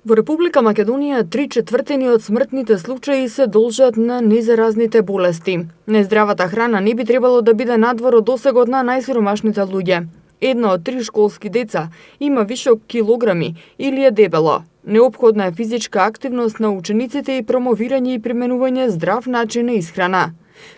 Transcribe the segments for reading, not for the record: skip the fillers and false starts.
Во Република Македонија 3/4 од смртните случаи се должат на незаразните болести. Нездравата храна не би требало да биде надвор од досегот на најсиромашните луѓе. 1 од 3 школски деца има вишок килограми или е дебело. Неопходна е физичка активност на учениците и промовирање и применување здрав начин на исхрана.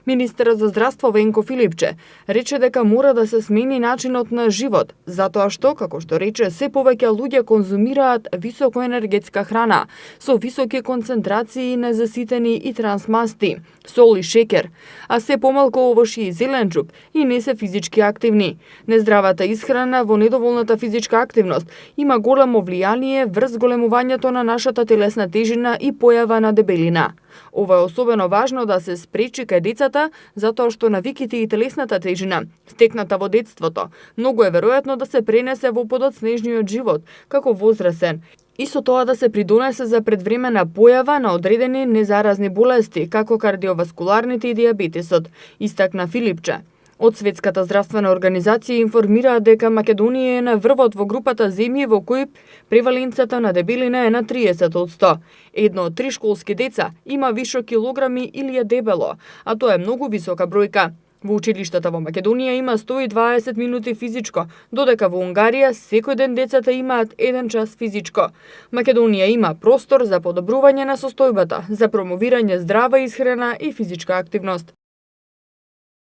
Министерот за здравство Венко Филипче рече дека мора да се смени начинот на живот, затоа што, како што рече, се повеќе луѓе конзумираат високоенергетска храна, со високи концентрации на заситени и трансмасти, сол и шекер, а се помалку овошје и зеленчук и не се физички активни. Нездравата исхрана во недоволната физичка активност има големо влијание врз големувањето на нашата телесна тежина и појава на дебелина. Ова е особено важно да се спречи кај децата, затоа што навиките и телесната тежина, стекната во детството, многу е веројатно да се пренесе во подоцнежниот живот, како возрасен, и со тоа да се придонесе за предвремена појава на одредени незаразни болести, како кардиоваскуларните и дијабетесот, истакна Филипче. Од Светската здравствена организација информираат дека Македонија е на врвот во групата земји во кои преваленцата на дебелина е на 30%. 1 од 3 школски деца има вишок килограми или е дебело, а тоа е многу висока бројка. Во училиштата во Македонија има 120 минути физичко, додека во Унгарија секој ден децата имаат 1 час физичко. Македонија има простор за подобрување на состојбата, за промовирање здрава исхрана и физичка активност.